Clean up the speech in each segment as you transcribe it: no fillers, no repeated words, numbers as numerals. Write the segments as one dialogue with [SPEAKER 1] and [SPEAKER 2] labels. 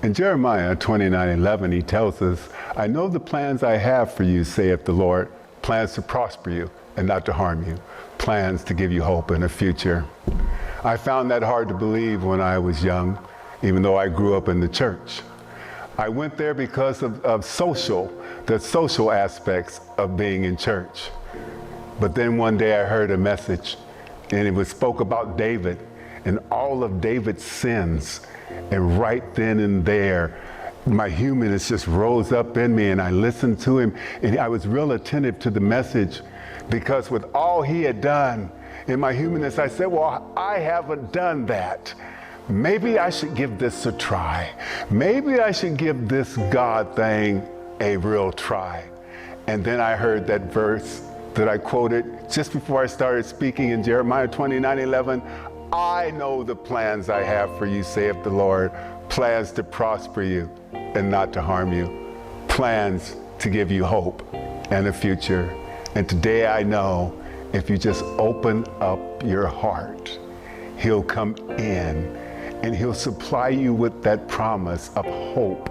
[SPEAKER 1] In Jeremiah 29:11, he tells us, I know the plans I have for you, saith the Lord, plans to prosper you and not to harm you, plans to give you hope in a future. I found that hard to believe when I was young, even though I grew up in the church. I went there because of the social aspects of being in church. But then one day I heard a message, and it spoke about David and all of David's sins. And right then and there, my humanness just rose up in me, and I listened to him, and I was real attentive to the message, because with all he had done, in my humanness, I said, well, I haven't done that. Maybe I should give this a try. Maybe I should give this God thing a real try. And then I heard that verse that I quoted just before I started speaking in Jeremiah 29:11. I know the plans I have for you, saith the Lord, plans to prosper you and not to harm you, plans to give you hope and a future. And today I know if you just open up your heart, he'll come in and he'll supply you with that promise of hope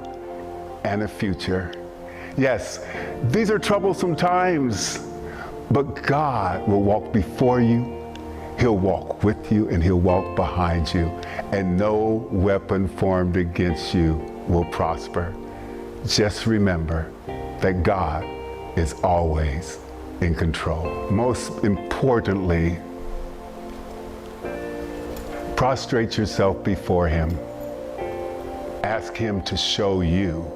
[SPEAKER 1] and a future. Yes, these are troublesome times, but God will walk before you. He'll walk with you and he'll walk behind you, and no weapon formed against you will prosper. Just remember that God is always in control. Most importantly, prostrate yourself before him. Ask him to show you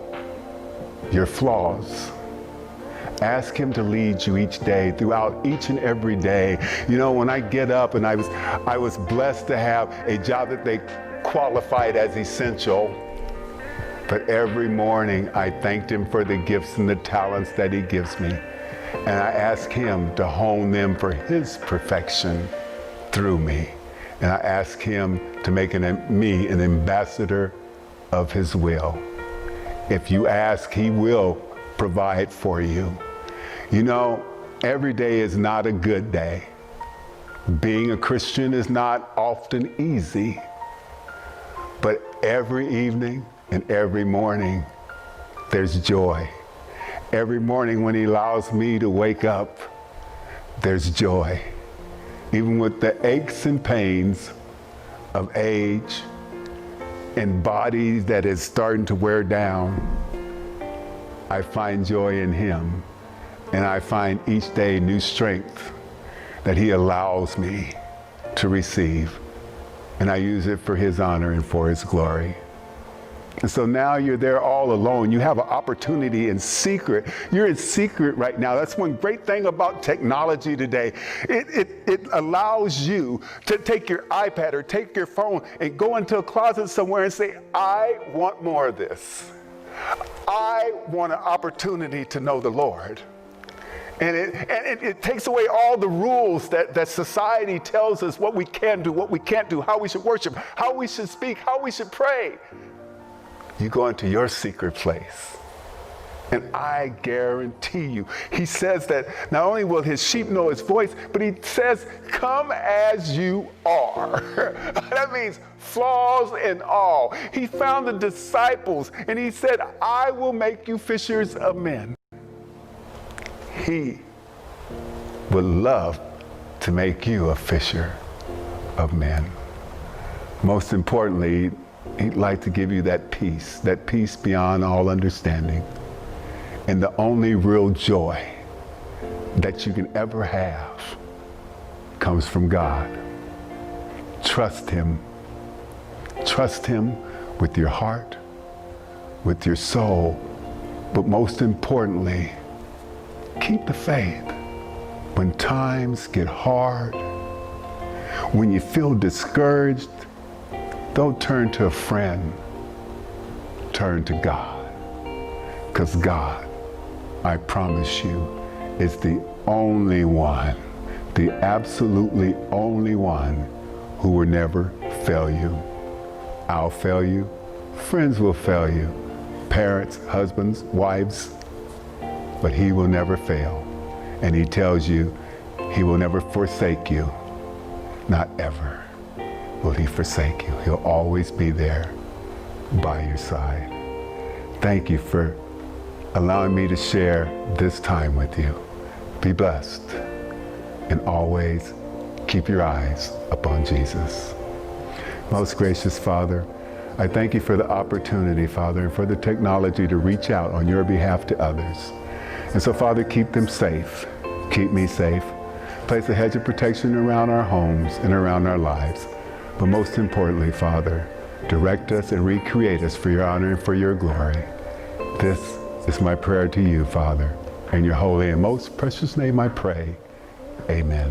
[SPEAKER 1] your flaws. Ask him to lead you each day, throughout each and every day. You know, when I get up, and I was blessed to have a job that they qualified as essential, but every morning I thanked him for the gifts and the talents that he gives me. And I ask him to hone them for his perfection through me. And I ask him to make me an ambassador of his will. If you ask, he will provide for you. You know, every day is not a good day. Being a Christian is not often easy. But every evening and every morning, there's joy. Every morning when he allows me to wake up, there's joy. Even with the aches and pains of age and bodies that is starting to wear down, I find joy in him. And I find each day new strength that he allows me to receive. And I use it for his honor and for his glory. And so now you're there all alone. You have an opportunity in secret. You're in secret right now. That's one great thing about technology today. It allows you to take your iPad or take your phone and go into a closet somewhere and say, I want more of this. I want an opportunity to know the Lord. And it takes away all the rules that society tells us what we can do, what we can't do, how we should worship, how we should speak, how we should pray. You go into your secret place, and I guarantee you, he says that not only will his sheep know his voice, but he says, come as you are. That means flaws and all. He found the disciples, and he said, I will make you fishers of men. He would love to make you a fisher of men. Most importantly, he'd like to give you that peace beyond all understanding. And the only real joy that you can ever have comes from God. Trust him. Trust him with your heart, with your soul, but most importantly, keep the faith. When times get hard, when you feel discouraged, don't turn to a friend. Turn to God. Because God, I promise you, is the only one, the absolutely only one who will never fail you. I'll fail you. Friends will fail you. Parents, husbands, wives. But he will never fail. And he tells you he will never forsake you. Not ever will he forsake you. He'll always be there by your side. Thank you for allowing me to share this time with you. Be blessed, and always keep your eyes upon Jesus. Most gracious Father, I thank you for the opportunity, Father, and for the technology to reach out on your behalf to others. And so, Father, keep them safe. Keep me safe. Place a hedge of protection around our homes and around our lives. But most importantly, Father, direct us and recreate us for your honor and for your glory. This is my prayer to you, Father. In your holy and most precious name I pray. Amen.